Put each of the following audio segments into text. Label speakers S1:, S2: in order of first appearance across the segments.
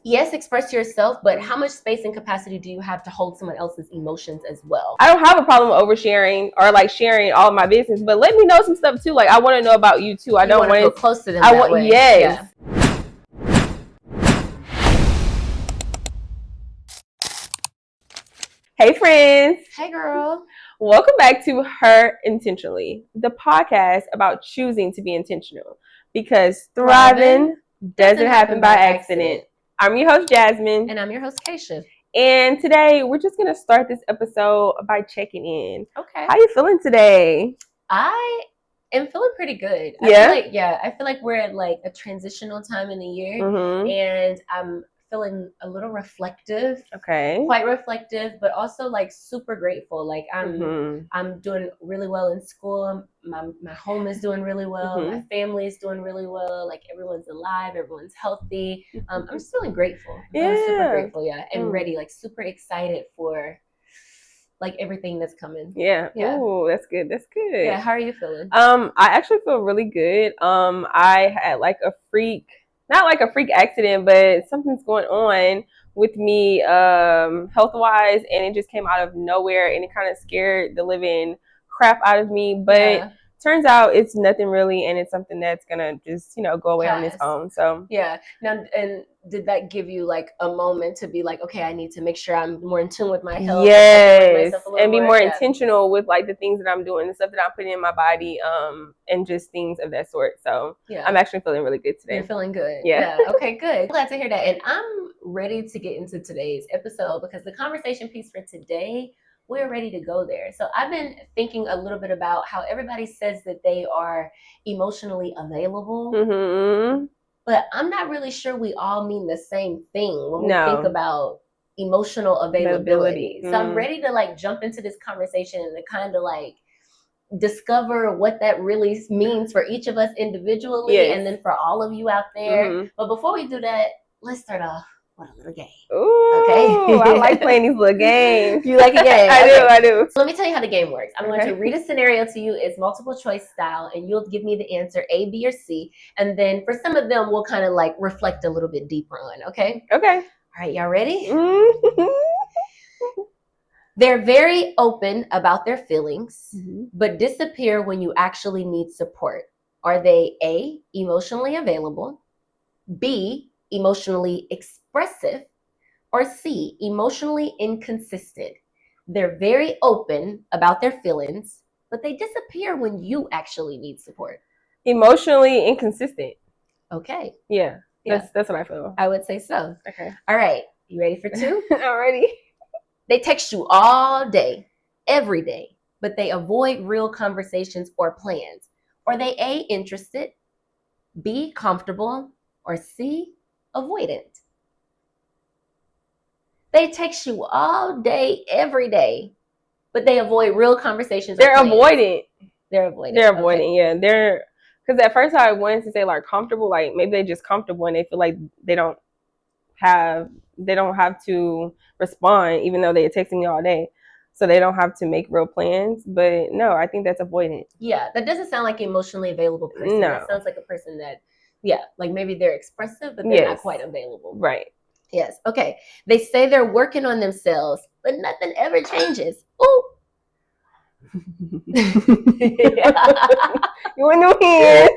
S1: yes, express yourself, but how much space and capacity do you have to hold someone else's emotions as well?
S2: I don't have a problem with oversharing or like sharing all of my business, but let me know some stuff too. Like I want to know about you too. I don't want to
S1: feel close to them that way.
S2: Yes.
S1: Yeah.
S2: Hey friends.
S1: Hey girl.
S2: Welcome back to Her Intentionally, the podcast about choosing to be intentional because thriving doesn't happen by accident. I'm your host, Jasmine.
S1: And I'm your host, Keisha.
S2: And today we're just going to start this episode by checking in.
S1: Okay.
S2: How you feeling today?
S1: I am feeling pretty good.
S2: Yeah?
S1: I feel like we're at like a transitional time in the year.
S2: Mm-hmm.
S1: And I'm feeling a little reflective.
S2: Okay.
S1: Quite reflective, but also like super grateful. Like I'm doing really well in school. My home is doing really well. My family is doing really well. Like everyone's alive, everyone's healthy. I'm just feeling grateful. I'm feeling super grateful, and ready, like super excited for like everything that's coming.
S2: Yeah. Ooh, that's good. That's good.
S1: Yeah. How are you feeling?
S2: I actually feel really good. I had like not like a freak accident, but something's going on with me health wise, and it just came out of nowhere, and it kind of scared the living crap out of me. But turns out it's nothing really, and it's something that's gonna just go away on its own. So
S1: yeah. Now, and did that give you like a moment to be like, okay, I need to make sure I'm more in tune with my health?
S2: Yes, and be more intentional with like the things that I'm doing, the stuff that I'm putting in my body, and just things of that sort. So I'm actually feeling really good today.
S1: You're feeling good. Yeah. Okay, good. Glad to hear that. And I'm ready to get into today's episode because the conversation piece for today, we're ready to go there. So I've been thinking a little bit about how everybody says that they are emotionally available.
S2: Mm-hmm.
S1: But I'm not really sure we all mean the same thing when we think about emotional availability. So I'm ready to like jump into this conversation and to kind of like discover what that really means for each of us individually and then for all of you out there. But before we do that, let's start off with a little game.
S2: Ooh, okay. I like playing these little games.
S1: You like a game?
S2: I do.
S1: So let me tell you how the game works. I'm going to read a scenario to you. It's multiple choice style, and you'll give me the answer A, B, or C. And then for some of them, we'll kind of like reflect a little bit deeper on, okay?
S2: Okay.
S1: All right, y'all ready? They're very open about their feelings, but disappear when you actually need support. Are they A, emotionally available, B, emotionally expressive, or C, emotionally inconsistent? They're very open about their feelings, but they disappear when you actually need support.
S2: Emotionally inconsistent.
S1: Okay.
S2: Yeah. That's what I feel.
S1: I would say so.
S2: Okay.
S1: All right. You ready for two?
S2: I'm ready.
S1: They text you all day, every day, but they avoid real conversations or plans. Are they A, interested, B, comfortable, or C, avoidant? They text you all day, every day, but they avoid real conversations.
S2: They're avoidant.
S1: They're avoidant.
S2: They're avoidant, yeah. Because at first I wanted to say like comfortable, like maybe they're just comfortable and they feel like they don't have to respond even though they're texting me all day. So they don't have to make real plans. But no, I think that's avoidant.
S1: Yeah, that doesn't sound like an emotionally available person. No. That sounds like a person that, like maybe they're expressive, but they're not quite available.
S2: Right.
S1: Yes. Okay. They say they're working on themselves, but nothing ever changes. Ooh.
S2: You want new hands?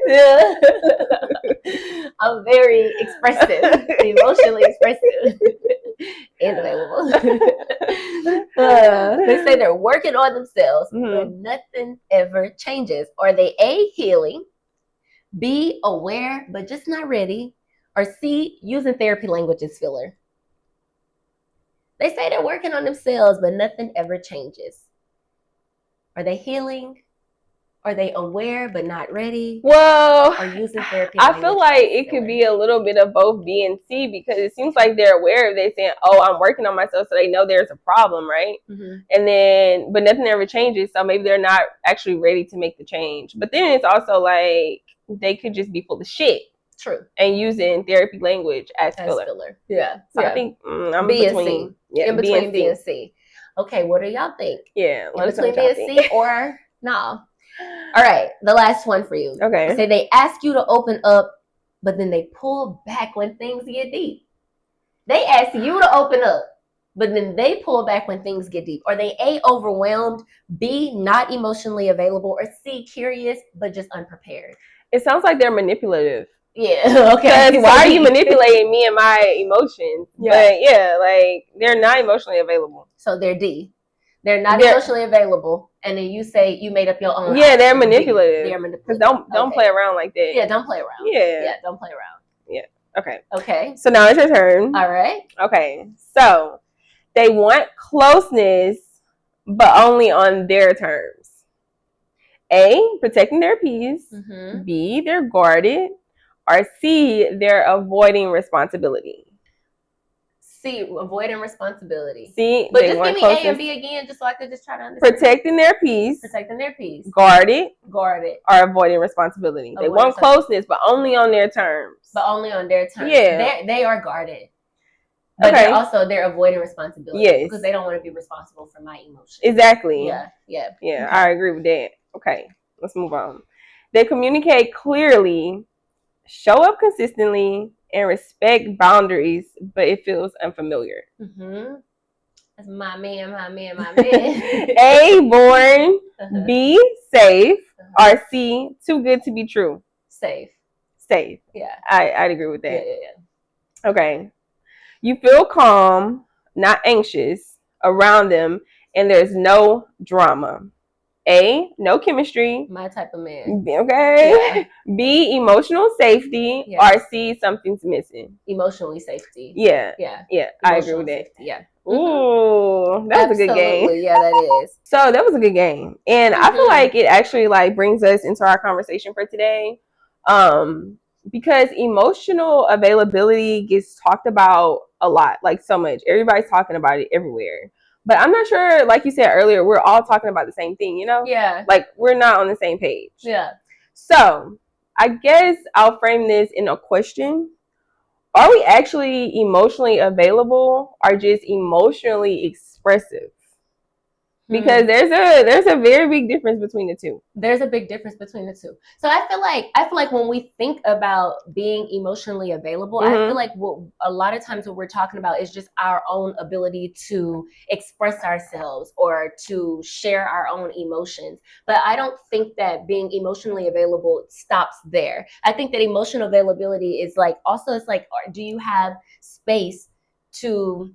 S1: I'm very expressive, emotionally expressive, and available. They say they're working on themselves, but nothing ever changes. Are they A, healing, B, aware, but just not ready, or C, using therapy language as filler? They say they're working on themselves, but nothing ever changes. Are they healing? Are they aware but not ready?
S2: Well,
S1: or using therapy?
S2: I feel like it could be a little bit of both B and C because it seems like they're aware of they saying, "Oh, I'm working on myself," so they know there's a problem, right? And then, but nothing ever changes, so maybe they're not actually ready to make the change. But then it's also like they could just be full of shit.
S1: True.
S2: And using therapy language as filler.
S1: Yeah.
S2: So I think I'm
S1: B
S2: between
S1: and C. Yeah, in between B and C. Okay, what do y'all think?
S2: Yeah,
S1: in between B and C or no? All right, the last one for you.
S2: Okay.
S1: Say they ask you to open up, but then they pull back when things get deep. They ask you to open up, but then they pull back when things get deep. Are they A, overwhelmed, B, not emotionally available, or C, curious but just unprepared?
S2: It sounds like they're manipulative.
S1: Yeah, okay.
S2: Because why are you manipulating me and my emotions? Yeah. But yeah, like they're not emotionally available.
S1: So they're D. They're not emotionally available, and then you say you made up your own.
S2: Yeah, they're manipulative. They're manipulative. Because don't play around like that.
S1: Yeah, don't play around. Yeah, don't play around.
S2: Yeah. Okay.
S1: Okay.
S2: So now it's your turn.
S1: All right.
S2: Okay. So they want closeness, but only on their terms. A, protecting their peace. Mm-hmm. B, they're guarded. Or C, they're avoiding responsibility.
S1: C, avoiding responsibility.
S2: C,
S1: but just give me closeness. A and B again, just so I could just try to understand.
S2: Protecting their peace.
S1: Protecting their peace.
S2: Guarded.
S1: Guarded.
S2: Or avoiding responsibility. They want closeness, but only on their terms.
S1: But only on their terms. Yeah. They are guarded. But they're avoiding responsibility. Yes. Because they don't want to be responsible for my emotions.
S2: Exactly.
S1: Yeah. Yeah.
S2: Yeah, okay. I agree with that. Okay, let's move on. They communicate clearly, show up consistently, and respect boundaries, but it feels unfamiliar. Mm-hmm.
S1: That's my man.
S2: A, boring. Uh-huh. B, safe. Uh-huh. Or C, too good to be true.
S1: Safe.
S2: Yeah. I'd agree with that.
S1: Yeah.
S2: Okay. You feel calm, not anxious around them, and there's no drama. A, no chemistry.
S1: My type of man.
S2: Okay. Yeah. B, emotional safety. Yes. Or C, something's missing.
S1: Emotionally safety.
S2: Yeah. I agree with that.
S1: Safety. Yeah.
S2: Ooh, that was a good game.
S1: Yeah, that is.
S2: So that was a good game, and I feel like it actually like brings us into our conversation for today, because emotional availability gets talked about a lot, like so much. Everybody's talking about it everywhere. But I'm not sure, like you said earlier, we're all talking about the same thing, you know?
S1: Yeah.
S2: Like, we're not on the same page.
S1: Yeah.
S2: So, I guess I'll frame this in a question. Are we actually emotionally available or just emotionally expressive? Because there's a very big difference between the two.
S1: There's a big difference between the two. So I feel like when we think about being emotionally available, I feel like a lot of times what we're talking about is just our own ability to express ourselves or to share our own emotions. But I don't think that being emotionally available stops there. I think that emotional availability is like also it's like, do you have space to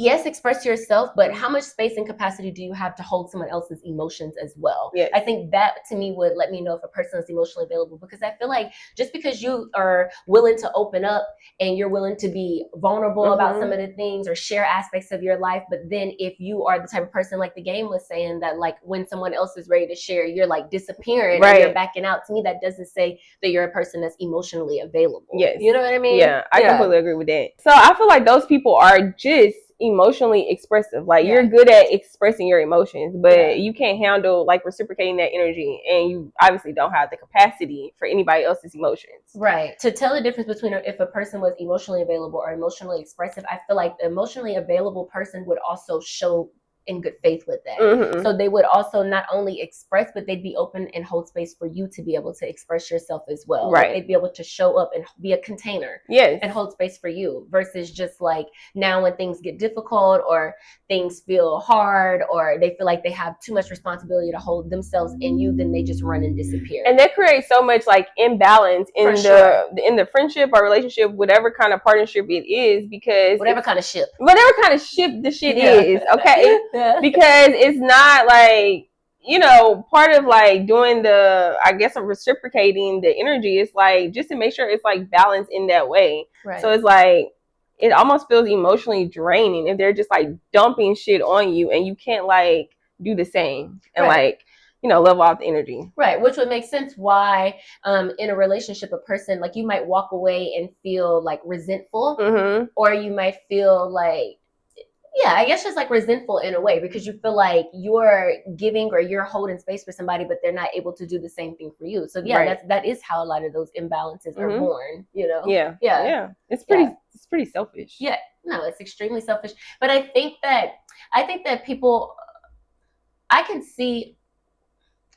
S1: express yourself, but how much space and capacity do you have to hold someone else's emotions as well?
S2: Yes.
S1: I think that to me would let me know if a person is emotionally available, because I feel like just because you are willing to open up and you're willing to be vulnerable about some of the things or share aspects of your life, but then if you are the type of person like the game was saying that like when someone else is ready to share, you're like disappearing and you're backing out. To me, that doesn't say that you're a person that's emotionally available.
S2: Yes.
S1: You know what I mean?
S2: Yeah, I completely agree with that. So I feel like those people are just emotionally expressive. Like you're good at expressing your emotions, but you can't handle like reciprocating that energy, and you obviously don't have the capacity for anybody else's emotions.
S1: Right. To tell the difference between if a person was emotionally available or emotionally expressive, I feel like the emotionally available person would also show in good faith with that. So they would also not only express, but they'd be open and hold space for you to be able to express yourself as well.
S2: Right.
S1: Like they'd be able to show up and be a container.
S2: Yes.
S1: And hold space for you, versus just like now when things get difficult or things feel hard or they feel like they have too much responsibility to hold themselves in you, then they just run and disappear.
S2: And that creates so much like imbalance in the friendship or relationship, whatever kind of partnership it is, because
S1: whatever kind of ship
S2: the shit is, okay? Because it's not like, you know, part of like doing I guess of reciprocating the energy is like just to make sure it's like balanced in that way.
S1: Right.
S2: So it's like it almost feels emotionally draining if they're just like dumping shit on you and you can't like do the same and like, you know, level out the energy.
S1: Right, which would make sense why in a relationship, a person like you might walk away and feel like resentful, or you might feel like, I guess just like resentful in a way, because you feel like you're giving or you're holding space for somebody, but they're not able to do the same thing for you. So that is how a lot of those imbalances are born, you know?
S2: Yeah. It's pretty selfish.
S1: Yeah, no, it's extremely selfish. But I think that people, I can see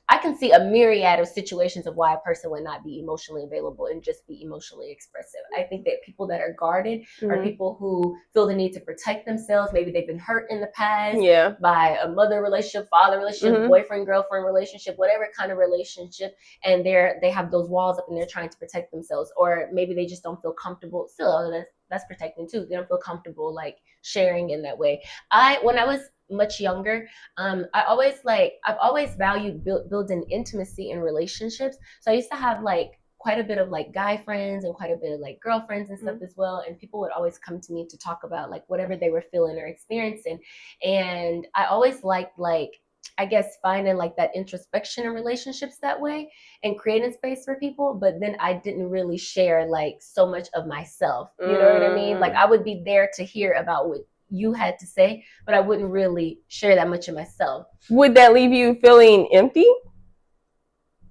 S1: I can see a myriad of situations of why a person would not be emotionally available and just be emotionally expressive. I think that people that are guarded are people who feel the need to protect themselves. Maybe they've been hurt in the past by a mother relationship, father relationship, boyfriend, girlfriend relationship, whatever kind of relationship, and they have those walls up and they're trying to protect themselves. Or maybe they just don't feel comfortable. Still, that's protecting too. They don't feel comfortable like sharing in that way. When I was much younger, I've always valued building intimacy in relationships. So I used to have like quite a bit of like guy friends and quite a bit of like girlfriends and stuff as well. And people would always come to me to talk about like whatever they were feeling or experiencing. And I always liked like, I guess, finding like that introspection in relationships that way and creating space for people. But then I didn't really share like so much of myself. You know what I mean? Like I would be there to hear about what you had to say, but I wouldn't really share that much of myself.
S2: Would that leave you feeling empty?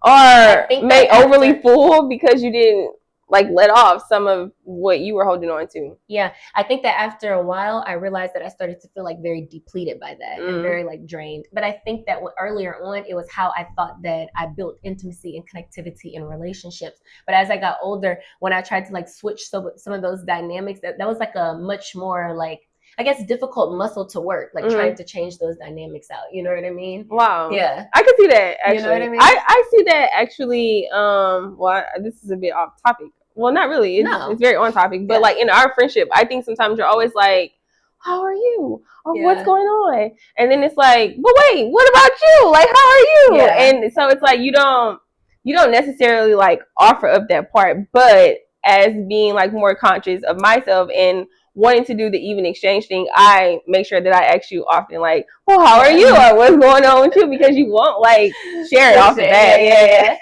S2: Or may overly full because you didn't like let off some of what you were holding on to?
S1: Yeah, I think that after a while, I realized that I started to feel like very depleted by that and very like drained. But I think that earlier on, it was how I thought that I built intimacy and connectivity in relationships. But as I got older, when I tried to like switch some of those dynamics, that was like a much more like, I guess, difficult muscle to work, like trying to change those dynamics out. You know what I mean?
S2: Wow.
S1: Yeah.
S2: I can see that, actually.
S1: You know what I mean?
S2: I see that, actually. Well, this is a bit off topic. Well, not really. It's very on topic. But like in our friendship, I think sometimes you're always like, how are you? Or what's going on? And then it's like, but wait, what about you? Like, how are you? Yeah. And so it's like you don't necessarily like offer up that part, but as being like more conscious of myself and wanting to do the even exchange thing, I make sure that I ask you often, like, well, how are you? Or what's going on with you? Because you won't like share it off the bat.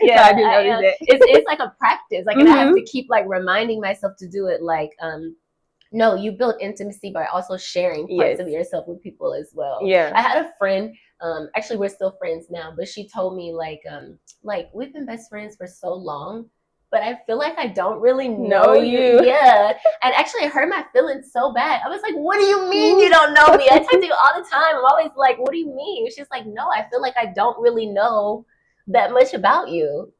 S2: Yeah. So I do notice that.
S1: It's like a practice. Like, and I have to keep like reminding myself to do it. Like, no, you build intimacy by also sharing parts of yourself with people as well.
S2: Yeah.
S1: I had a friend, actually we're still friends now, but she told me like we've been best friends for so long, but I feel like I don't really know you. Yeah. And actually it hurt my feelings so bad. I was like, what do you mean you don't know me? I talk to you all the time. I'm always like, what do you mean? She's like, no, I feel like I don't really know that much about you.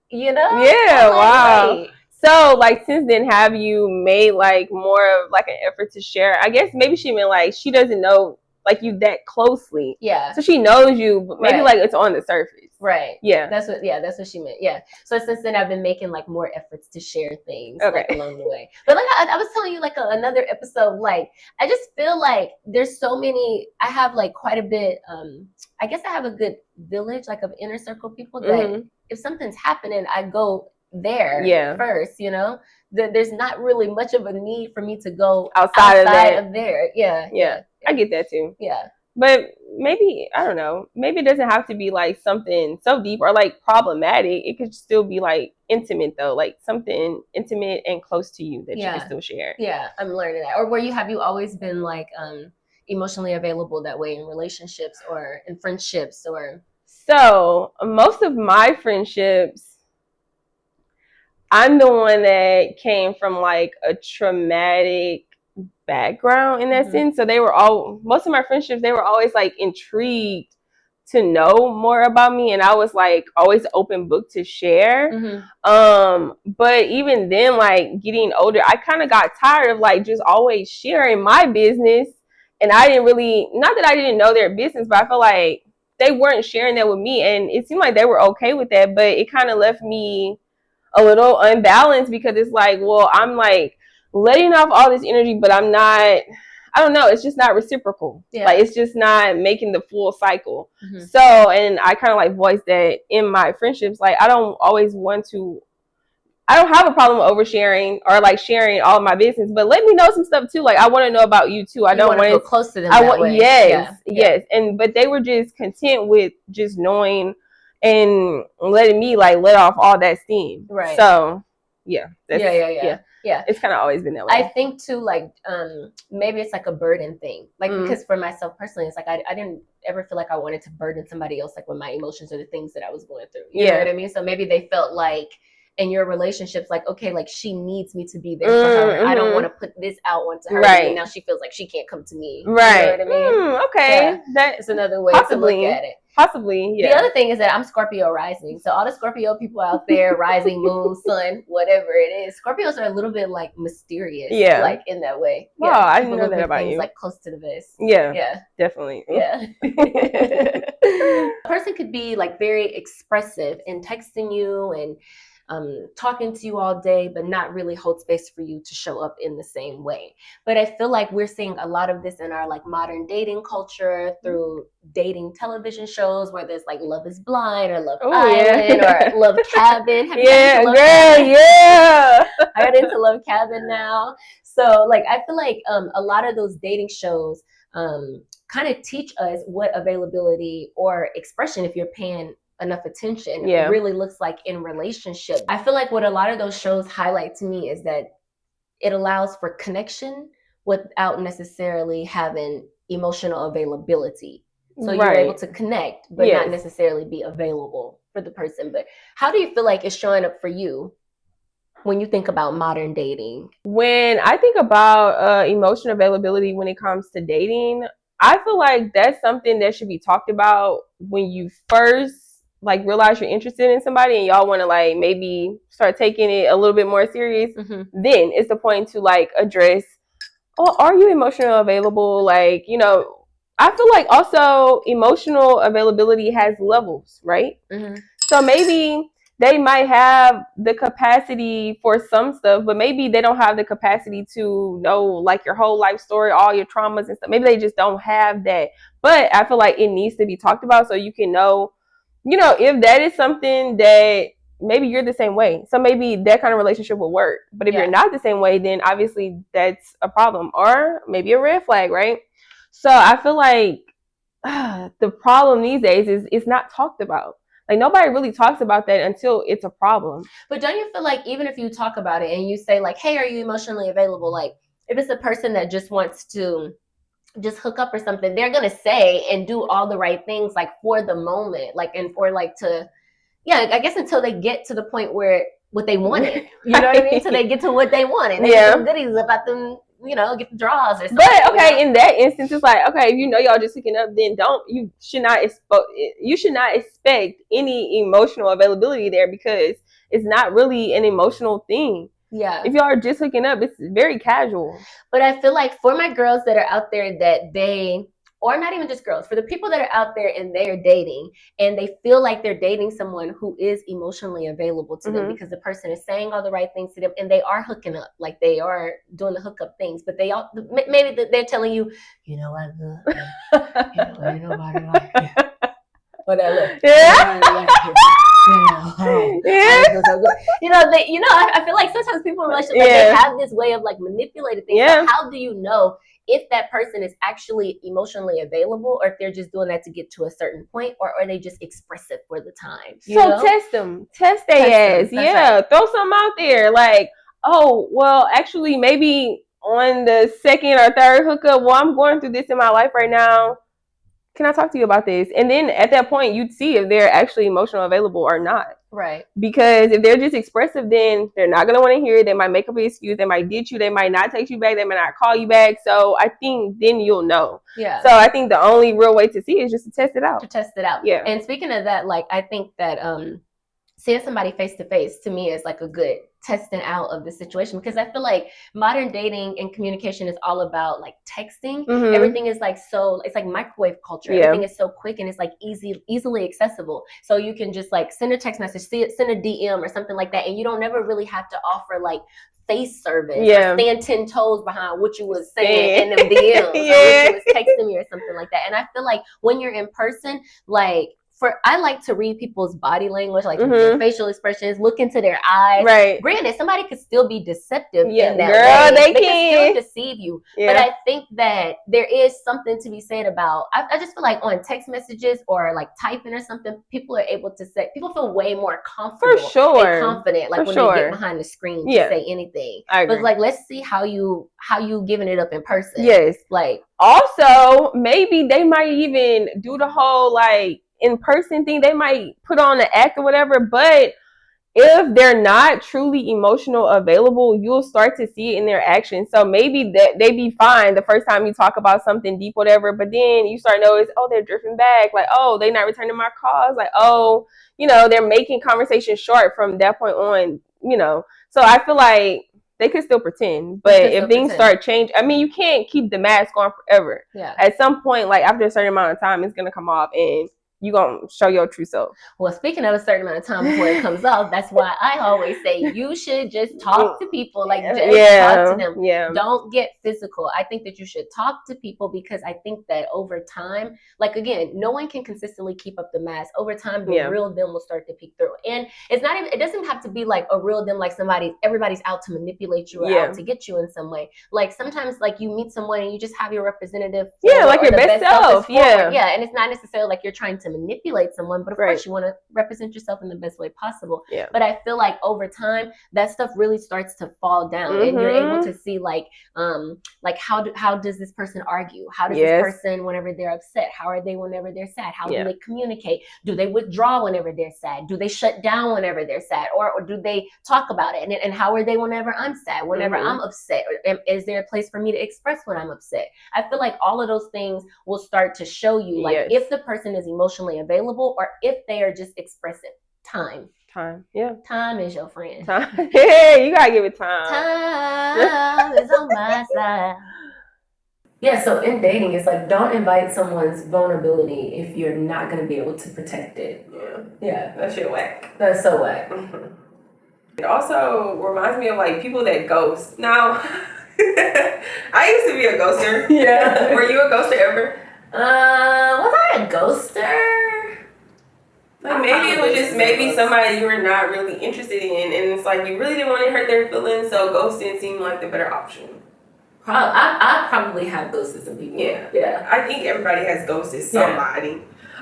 S1: You know?
S2: Yeah, like, wow. Right. So, like, since then, have you made, like, more of, like, an effort to share? I guess maybe she meant, like, she doesn't know, like, you that closely.
S1: Yeah.
S2: So she knows you, but maybe, like, it's on the surface.
S1: Right.
S2: Yeah.
S1: That's what she meant. Yeah. So since then, I've been making, like, more efforts to share things, like, along the way. But, like, I was telling you, like, another episode, like, I just feel like there's so many, I have, like, quite a bit, I guess I have a good village, like, of inner circle people that if something's happening, I go there first, you know? There's not really much of a need for me to go outside of there. Yeah.
S2: I get that too.
S1: Yeah.
S2: But maybe, I don't know, maybe it doesn't have to be like something so deep or like problematic. It could still be like intimate though, like something intimate and close to you that you can still share.
S1: Yeah, I'm learning that. Or have you always been like emotionally available that way in relationships or in friendships? Or
S2: so most of my friendships, I'm the one that came from like a traumatic background in that sense. So most of my friendships, they were always like intrigued to know more about me, and I was like always open book to share. But even then, like getting older, I kind of got tired of like just always sharing my business, and I didn't really, not that I didn't know their business, but I feel like they weren't sharing that with me, and it seemed like they were okay with that, but it kind of left me a little unbalanced because it's like, well, I'm like letting off all this energy, but I'm not, I don't know, it's just not reciprocal. Like it's just not making the full cycle. So, and I kind of like voiced that in my friendships, like I don't have a problem with oversharing or like sharing all of my business, but let me know some stuff too. Like I want to know about you too. I don't want to
S1: feel close to them that way.
S2: Yes. And but they were just content with just knowing and letting me like let off all that steam.
S1: Right.
S2: So
S1: yeah.
S2: It's kind of always been that way.
S1: I think too, like maybe it's like a burden thing. Like because for myself personally, it's like I didn't ever feel like I wanted to burden somebody else like with my emotions or the things that I was going through. You know what I mean? So maybe they felt like in your relationships, like, okay, like she needs me to be there for her. I don't want to put this out onto her, right. And now she feels like she can't come to me.
S2: Right.
S1: You know what I mean?
S2: Okay.
S1: Yeah. That's another way to look at it.
S2: Possibly, yeah.
S1: The other thing is that I'm Scorpio rising. So all the Scorpio people out there, rising, moon, sun, whatever it is, Scorpios are a little bit like mysterious, like in that way.
S2: Wow,
S1: yeah,
S2: I didn't know that about you.
S1: Like close to the vest.
S2: Yeah, definitely.
S1: Yeah. A person could be like very expressive in texting you and talking to you all day, but not really hold space for you to show up in the same way. But I feel like we're seeing a lot of this in our like modern dating culture through dating television shows, where there's like Love is Blind or Love Island or Love Cabin. Have you gotten into Love Cabin? Yeah. I got into Love Cabin now. So like I feel like a lot of those dating shows kind of teach us what availability or expression, if you're paying enough attention, really looks like in relationships. I feel like what a lot of those shows highlight to me is that it allows for connection without necessarily having emotional availability. So you're able to connect, but not necessarily be available for the person. But how do you feel like it's showing up for you when you think about modern dating?
S2: When I think about emotional availability when it comes to dating, I feel like that's something that should be talked about when you first like realize you're interested in somebody and y'all want to like maybe start taking it a little bit more serious. Then it's the point to like address, oh, are you emotional available? Like, you know, I feel like also emotional availability has levels, right? So maybe they might have the capacity for some stuff, but maybe they don't have the capacity to know like your whole life story, all your traumas and stuff. Maybe they just don't have that. But I feel like it needs to be talked about so you can know, you know, if that is something that maybe you're the same way. So maybe that kind of relationship will work. But if you're not the same way, then obviously that's a problem or maybe a red flag, right? So I feel like the problem these days is it's not talked about. Like nobody really talks about that until it's a problem.
S1: But don't you feel like even if you talk about it and you say like, hey, are you emotionally available? Like if it's a person that just wants to just hook up or something, they're going to say and do all the right things like for the moment, like, and for like to, I guess until they get to the point where what they wanted, you know what I mean? Until they get to what they wanted. They get some goodies about them, you know, get the draws or something.
S2: But okay, in that instance, it's like, okay, if you know y'all just hooking up, then you should not expect any emotional availability there because it's not really an emotional thing.
S1: Yeah.
S2: If y'all are just hooking up, it's very casual.
S1: But I feel like for my girls that are out there that they, or not even just girls, for the people that are out there and they're dating and they feel like they're dating someone who is emotionally available to them because the person is saying all the right things to them and they are hooking up, like they are doing the hookup things, but they all, maybe they're telling you, you know, I love you, know, ain't nobody like you. Whatever. I feel like sometimes people in relationships like, they have this way of like manipulating things. So how do you know if that person is actually emotionally available or if they're just doing that to get to a certain point, or are they just expressive for the time?
S2: Test them. Test their ass. Right. Throw something out there. Like, oh, well, actually, maybe on the second or third hookup, well, I'm going through this in my life right now. Can I talk to you about this? And then at that point, you'd see if they're actually emotional available or not.
S1: Right.
S2: Because if they're just expressive, then they're not going to want to hear it. They might make up an excuse. They might ditch you. They might not text you back. They might not call you back. So I think then you'll know.
S1: Yeah.
S2: So I think the only real way to see it is just to test it out.
S1: Yeah. And speaking of that, like, I think that seeing somebody face to face to me is like a good testing out of the situation, because I feel like modern dating and communication is all about like texting. Everything is like, so it's like microwave culture. Everything is so quick and it's like easily accessible. So you can just like send a text message, send a DM or something like that, and you don't never really have to offer like face service or stand 10 toes behind what you was saying in them DMs or what you was texting me or something like that. And I feel like when you're in person, like, I like to read people's body language, like their facial expressions, look into their eyes. Right. Granted, somebody could still be deceptive in that way. They can still deceive you. But I think that there is something to be said about, I just feel like on text messages or like typing or something, people are able to say, people feel way more comfortable. For sure. And confident, like when they get behind the screen to say anything. I agree. But like, let's see how you giving it up in person.
S2: Yes.
S1: Like,
S2: also, maybe they might even do the whole like in-person thing. They might put on an act or whatever, but if they're not truly emotional available, you'll start to see it in their actions. So maybe that they be fine the first time you talk about something deep, whatever, but then you start notice, oh, they're drifting back, like, oh, they're not returning my calls, like, oh, they're making conversation short from that point on, So I feel like they could still pretend, but if things start changing, I mean, you can't keep the mask on forever.
S1: Yeah.
S2: At some point, like after a certain amount of time, it's gonna come off and you're going to show your true self.
S1: Well, speaking of a certain amount of time before it comes off, that's why I always say you should just talk to people. Like, just talk to them.
S2: Yeah.
S1: Don't get physical. I think that you should talk to people because I think that over time, like, again, no one can consistently keep up the mask. Over time, the real them will start to peek through. And it's not even, it doesn't have to be like a real them, like everybody's out to manipulate you or out to get you in some way. Like, sometimes, like, you meet someone and you just have your representative.
S2: Yeah, like your best self. Yeah.
S1: Yeah. And it's not necessarily like you're trying to manipulate someone, but of course you want to represent yourself in the best way possible.
S2: Yeah.
S1: But I feel like over time that stuff really starts to fall down, and you're able to see like how does this person argue? How does this person whenever they're upset? How are they whenever they're sad? How do they communicate? Do they withdraw whenever they're sad? Do they shut down whenever they're sad, or do they talk about it? And how are they whenever I'm sad? Whenever I'm upset, is there a place for me to express when I'm upset? I feel like all of those things will start to show you like if the person is emotionally available or if they are just expressive. Time,
S2: yeah.
S1: Time is your friend.
S2: Time. Yeah, you gotta give it time.
S1: Time is on my side. Yeah, so in dating, it's like don't invite someone's vulnerability if you're not gonna be able to protect it. Yeah,
S2: that shit whack.
S1: That's so whack.
S2: It also reminds me of like people that ghost. Now, I used to be a ghoster. Yeah. Were you a ghoster ever?
S1: Was I a ghoster?
S2: Like maybe it was just maybe somebody you were not really interested in, and it's like you really didn't want to hurt their feelings, so ghosting seemed like the better option.
S1: I probably have ghosted some people.
S2: Yeah. I think everybody has ghosted somebody.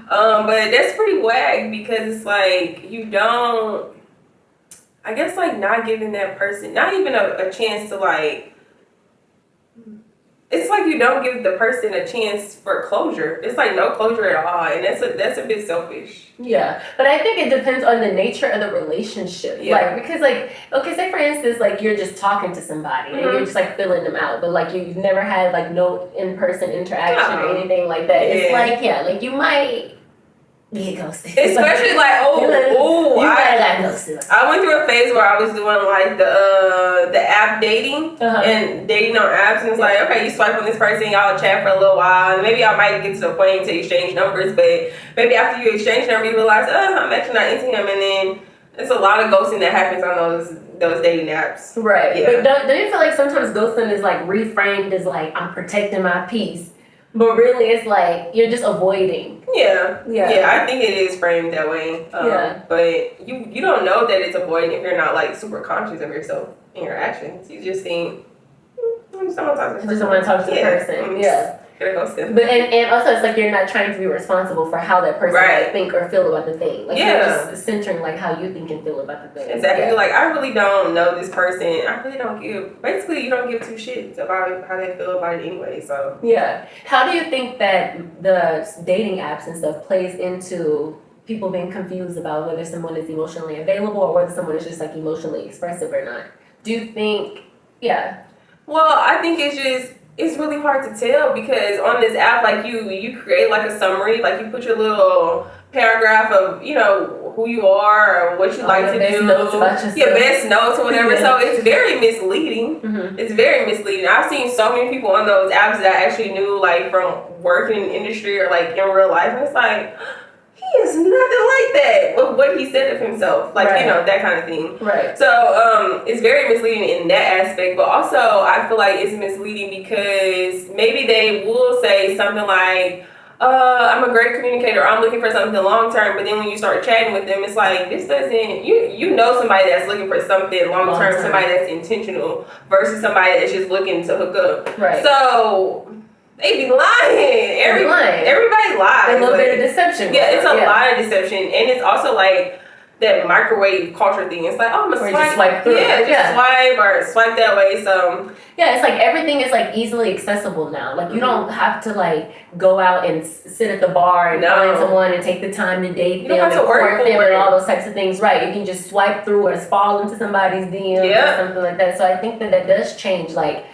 S2: But that's pretty whack because it's like you don't. I guess like not giving that person not even a chance to like. It's like you don't give the person a chance for closure. It's like no closure at all, and that's a bit selfish.
S1: Yeah, but I think it depends on the nature of the relationship. Yeah. Like because like okay, say for instance like you're just talking to somebody and you're just like filling them out, but like you've never had like no in-person interaction or anything like that. It's like like you might get ghosted.
S2: Especially like I went through a phase where I was doing like the app dating and dating on apps, and it's like okay, you swipe on this person, y'all chat for a little while, and maybe y'all might get to the point to exchange numbers, but maybe after you exchange numbers, you realize I'm actually not into him, and then it's a lot of ghosting that happens on those dating apps. Right. Yeah.
S1: But don't you feel like sometimes ghosting is like reframed as like I'm protecting my peace? But really, it's like you're just avoiding.
S2: Yeah, I think it is framed that way. But you don't know that it's avoiding if you're not like super conscious of yourself and your actions. You just think, I just don't want to talk to the person.
S1: Yeah. But and also it's like you're not trying to be responsible for how that person might think or feel about the thing. Like you're just centering like how you think and feel about the thing.
S2: Exactly. Yeah. Like I really don't know this person. I really don't give. Basically, you don't give two shits about how they feel about it anyway. So
S1: yeah. How do you think that the dating apps and stuff plays into people being confused about whether someone is emotionally available or whether someone is just like emotionally expressive or not? Do you think? Yeah.
S2: Well, I think it's really hard to tell because on this app, like you create like a summary, like you put your little paragraph of who you are or what you like to do, your best notes or whatever. So it's very misleading. It's very misleading. I've seen so many people on those apps that I actually knew like from working in the industry or like in real life, and it's like he is nothing like that with what he said of himself, like that kind of thing. Right. So it's very misleading in that aspect, but also I feel like it's misleading because maybe they will say something like, I'm a great communicator, I'm looking for something long term, but then when you start chatting with them, it's like this doesn't you know somebody that's looking for something long term, somebody that's intentional versus somebody that's just looking to hook up. Right. So they be lying. Everybody lies.
S1: A little bit of deception.
S2: Yeah, it's a lot of deception. And it's also like that microwave culture thing. It's like, oh, I'm gonna
S1: swipe through.
S2: Just swipe or swipe that way. So
S1: yeah, it's like everything is like easily accessible now. Like you don't have to like go out and sit at the bar and find someone and take the time to date them and court them and all those types of things. Right? You can just swipe through or fall into somebody's DMs or something like that. So I think that does change like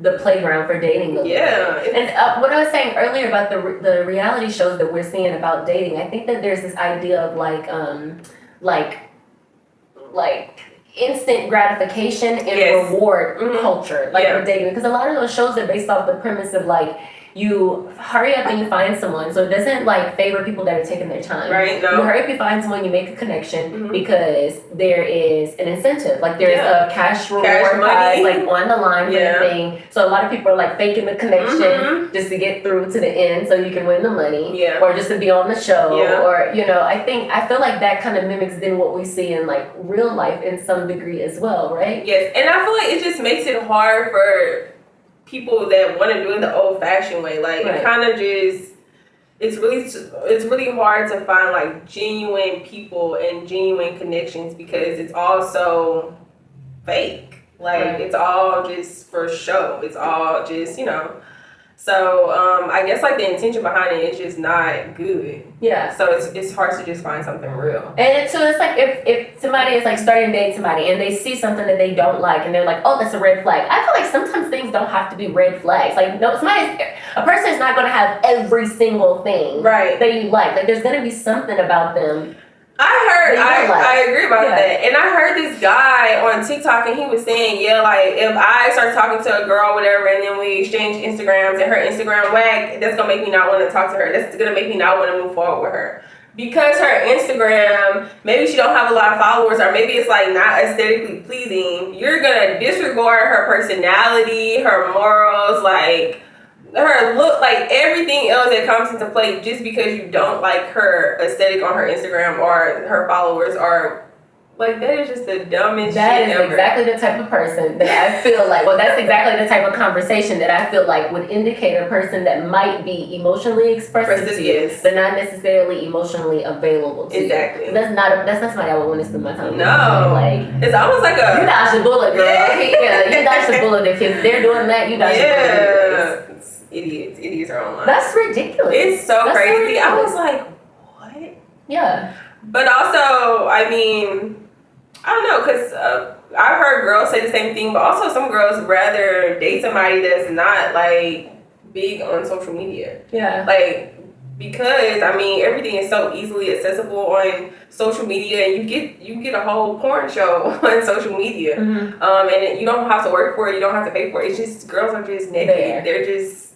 S1: the playground for dating. And what I was saying earlier about the reality shows that we're seeing about dating, I think that there's this idea of like instant gratification and reward culture, like we're dating, because a lot of those shows are based off the premise of like you hurry up and you find someone, so it doesn't like favor people that are taking their time. Right. No. You hurry up, you find someone, you make a connection because there is an incentive, like there's a cash reward prize like on the line for the thing. So a lot of people are like faking the connection just to get through to the end, so you can win the money, or just to be on the show, or I feel like that kind of mimics then what we see in like real life in some degree as well, right?
S2: Yes, and I feel like it just makes it hard for people that want to do it the old-fashioned way. Like it kind of just it's really hard to find like genuine people and genuine connections because it's all so fake. Like it's all just for show. It's all just So I guess like the intention behind it is just not good. Yeah. So it's hard to just find something real.
S1: And so it's like if somebody is like starting to date somebody and they see something that they don't like and they're like, oh, that's a red flag. I feel like sometimes things don't have to be red flags. Like a person is not going to have every single thing that you like. Like there's going to be something about them.
S2: I agree about that. And I heard this guy on TikTok and he was saying, like if I start talking to a girl or whatever and then we exchange Instagrams and her Instagram whack, that's gonna make me not want to talk to her. That's gonna make me not want to move forward with her. Because her Instagram, maybe she don't have a lot of followers or maybe it's like not aesthetically pleasing, you're gonna disregard her personality, her morals, like her look, like everything else that comes into play just because you don't like her aesthetic on her Instagram or her followers are like, that is just the dumbest shit ever.
S1: That is exactly the type of person that I feel like, that's exactly the type of conversation that I feel like would indicate a person that might be emotionally expressive to you, but not necessarily emotionally available to you. That's not somebody I would want to spend my time with.
S2: No. Like, it's almost like
S1: you dodged a bullet, girl. You dodged a bullet. If they're doing that, you dodged a bullet.
S2: Idiots are online.
S1: That's ridiculous.
S2: It's so crazy. I was like, what?
S1: Yeah.
S2: But also, I mean, I don't know, because I've heard girls say the same thing, but also some girls rather date somebody that's not like big on social media. Yeah. Like, because I mean everything is so easily accessible on social media, and you get a whole porn show on social media, and you don't have to work for it, you don't have to pay for it. It's just girls are just naked. They're just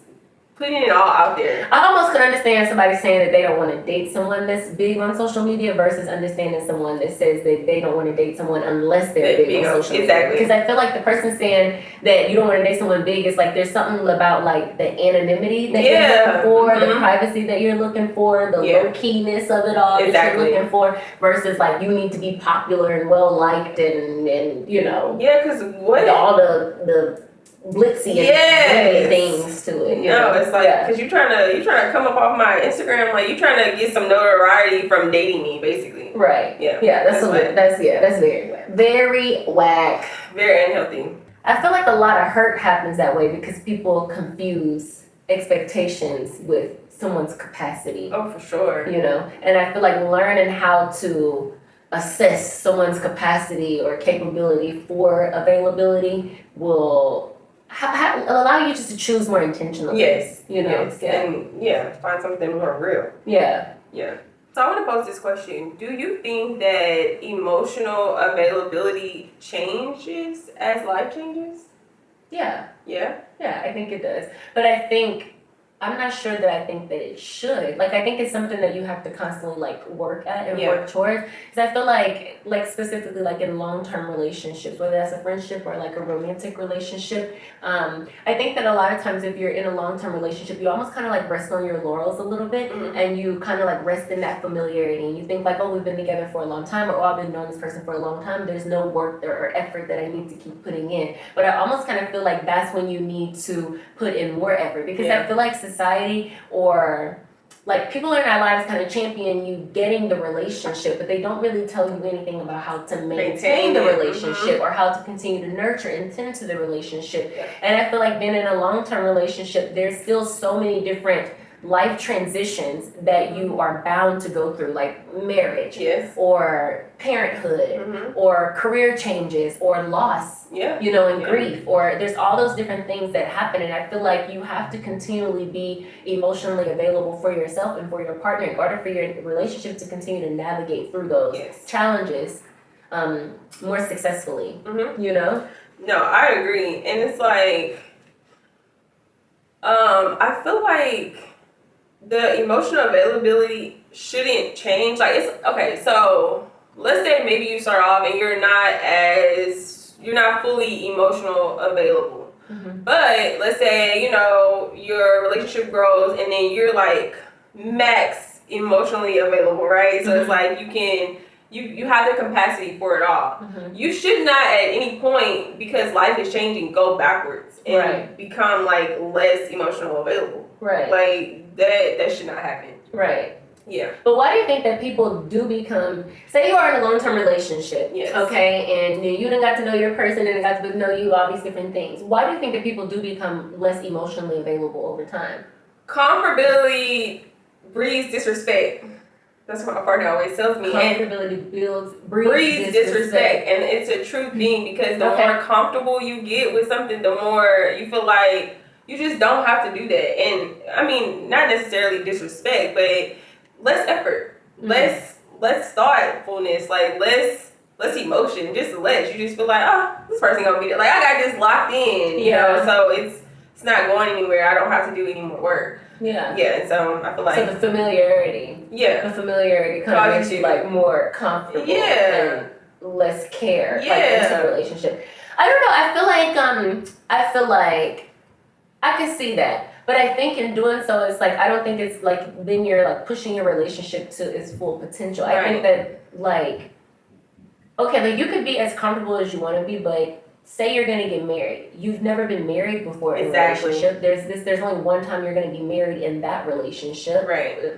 S2: putting it all out there.
S1: I almost could understand somebody saying that they don't want to date someone that's big on social media versus understanding someone that says that they don't want to date someone unless they're big on social media. Because I feel like the person saying that you don't want to date someone big is like there's something about like the anonymity that you're looking for, the privacy that you're looking for, the low keyness of it all that you're looking for, versus like you need to be popular and well liked and
S2: because what
S1: all the glitzy and things to it.
S2: It's like because you're trying to come up off my Instagram, like you're trying to get some notoriety from dating me, basically.
S1: Right. That's very whack.
S2: Very unhealthy.
S1: I feel like a lot of hurt happens that way because people confuse expectations with someone's capacity.
S2: Oh, for sure.
S1: And I feel like learning how to assess someone's capacity or capability for availability will allow you just to choose more intentionally.
S2: Yes. And find something more real. Yeah. So I want to pose this question. Do you think that emotional availability changes as life changes?
S1: Yeah, I think it does. But I'm not sure that I think that it should. Like, I think it's something that you have to constantly, like, work at and work towards. Because I feel like specifically, like, in long-term relationships, whether that's a friendship or, like, a romantic relationship, I think that a lot of times if you're in a long-term relationship, you almost kind of, like, rest on your laurels a little bit. And you kind of, like, rest in that familiarity. And you think, like, oh, we've been together for a long time, or, oh, I've been knowing this person for a long time. There's no work or effort that I need to keep putting in. But I almost kind of feel like that's when you need to put in more effort. Because I feel like society or like people in our lives kind of champion you getting the relationship, but they don't really tell you anything about how to maintain the relationship or how to continue to nurture and tend to the relationship.
S2: Yeah.
S1: And I feel like being in a long-term relationship, there's still so many different life transitions that you are bound to go through, like marriage, or parenthood, or career changes, or loss, you know, and grief, or there's all those different things that happen. And I feel like you have to continually be emotionally available for yourself and for your partner in order for your relationship to continue to navigate through those challenges more successfully, you know?
S2: No, I agree. And it's like, I feel like the emotional availability shouldn't change. Like, it's okay, so let's say maybe you start off and you're not fully emotional available. But let's say, you know, your relationship grows and then you're like max emotionally available, right? So it's like you have the capacity for it all. You should not at any point, because life is changing, go backwards and become like less emotional available. Like that should not happen. Yeah.
S1: But why do you think that people do become, say you are in a long-term relationship, okay, and you done got to know your person and got to know you, all these different things. Why do you think that people do become less emotionally available over time?
S2: Comfortability breeds disrespect. That's what my partner always tells me.
S1: Comfortability breeds disrespect.
S2: And it's a true thing, because the more comfortable you get with something, the more you feel like you just don't have to do that. And I mean, not necessarily disrespect, but less effort, less thoughtfulness, like less emotion, just less. You just feel like, oh, this person gonna be there. Like, I got this locked in, you know, so it's not going anywhere. I don't have to do any more work. And so I feel like,
S1: so the familiarity kind of makes you like more comfortable and less care like into the relationship. I don't know. I feel like I can see that. But I think in doing so, it's like, I don't think it's like, then you're like pushing your relationship to its full potential. I think that like, okay, like you could be as comfortable as you want to be, but say you're going to get married. You've never been married before in a relationship. There's only one time you're going to be married in that relationship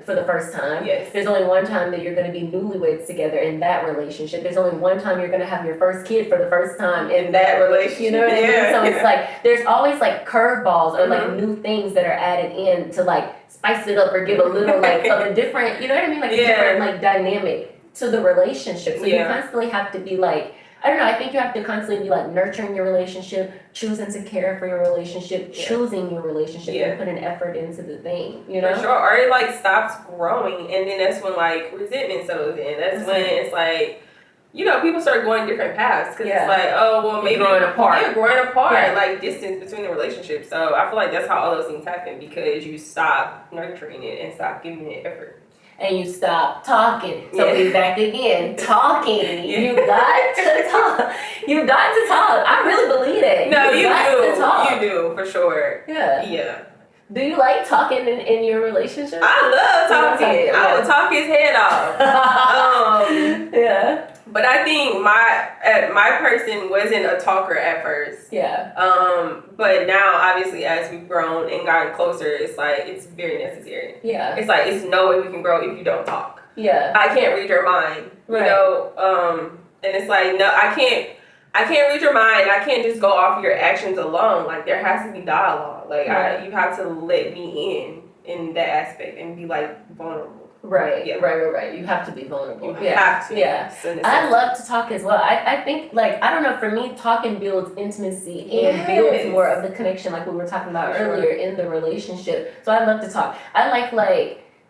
S1: for the first time. There's only one time that you're going to be newlyweds together in that relationship. There's only one time you're going to have your first kid for the first time in that relationship. You know what I mean? So it's like, there's always like curveballs or like new things that are added in to like spice it up or give a little like of a different, you know what I mean? Like a different like dynamic to the relationship. So you constantly have to be like, I don't know, I think you have to constantly be like nurturing your relationship, choosing to care for your relationship, choosing your relationship, and putting effort into the thing, you know?
S2: For sure. Or it like stops growing, and then that's when like resentment settles in. That's when it's like, you know, people start going different paths, because it's like, oh, well, maybe
S1: growing apart.
S2: Like distance between the relationships. So I feel like that's how all those things happen, because you stop nurturing it and stop giving it effort.
S1: And you stop talking. So we back again. Talking. You got to talk. You got to talk. I really believe it.
S2: No, you do. To talk. You do, for sure. Yeah.
S1: Do you like talking in your relationship?
S2: I love talking. I would talk his head off. But I think my person wasn't a talker at first. But now, obviously, as we've grown and gotten closer, it's like, it's very necessary. It's like, it's no way we can grow if you don't talk. I can't read your mind. You know? And it's like, no, I can't read your mind. I can't just go off your actions alone. Like, there has to be dialogue. Like, you have to let me in that aspect and be like vulnerable.
S1: Right. You have to be vulnerable.
S2: You have to.
S1: I love to talk as well. I think, like, I don't know, for me, talking builds intimacy and builds more of the connection, like we were talking about earlier in the relationship. So I love to talk. I like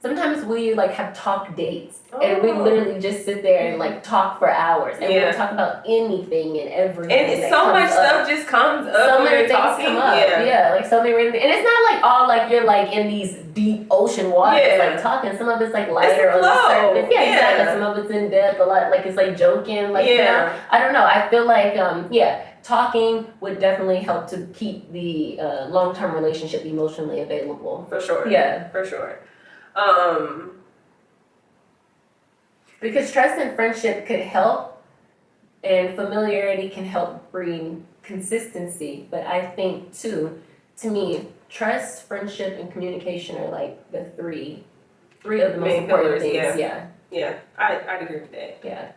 S1: sometimes we like have talk dates and we literally just sit there and like talk for hours and we'll talk about anything and everything.
S2: And so much stuff just comes up.
S1: So many things come up. Like so many random things. And it's not like all like you're like in these deep ocean waters like talking. Some of it's like lighter on the surface. Exactly. Some of it's in depth. A lot like it's like joking. Like I don't know. I feel like talking would definitely help to keep the long-term relationship emotionally available.
S2: For sure. For sure.
S1: Because trust and friendship could help, and familiarity can help bring consistency. But I think too, to me, trust, friendship, and communication are like the three three of the most
S2: main
S1: important
S2: pillars,
S1: things.
S2: Yeah, I'd agree with that.
S1: Yeah.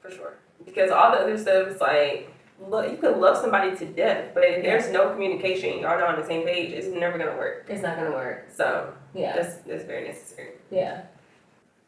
S2: For sure. Because all the other stuff is like, look, you could love somebody to death, but if there's no communication, y'all not on the same page, it's never gonna work.
S1: It's not gonna work.
S2: So
S1: yeah,
S2: that's very necessary.
S1: Yeah.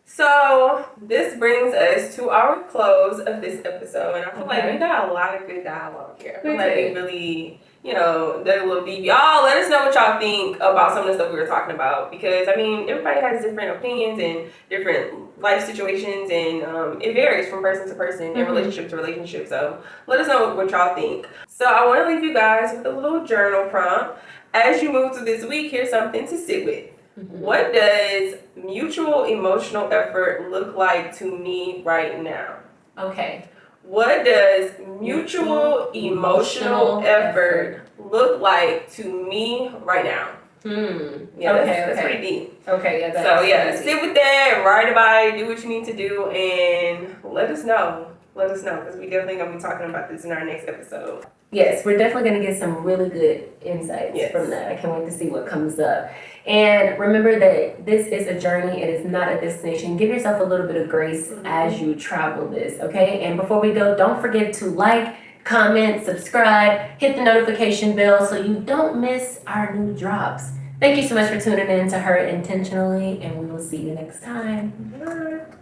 S2: So this brings us to our close of this episode, and I feel like we got a lot of good dialogue here. I feel like we really, dug a little deep. Y'all, let us know what y'all think about some of the stuff we were talking about, because I mean, everybody has different opinions and different life situations, and it varies from person to person and relationship to relationship. So let us know what y'all think. So I want to leave you guys with a little journal prompt. As you move through this week, here's something to sit with. What does mutual emotional effort look like to me right now?
S1: Okay.
S2: What does mutual emotional effort look like to me right now? Yeah, that's pretty deep.
S1: Okay, yeah.
S2: Sit with that, write about it, do what you need to do, and let us know. Let us know, because we definitely gonna be talking about this in our next episode.
S1: Yes, we're definitely going to get some really good insights from that. I can't wait to see what comes up. And remember that this is a journey. It is not a destination. Give yourself a little bit of grace as you travel this, okay? And before we go, don't forget to like, comment, subscribe, hit the notification bell so you don't miss our new drops. Thank you so much for tuning in to Her Intentionally, and we will see you next time.
S2: Bye.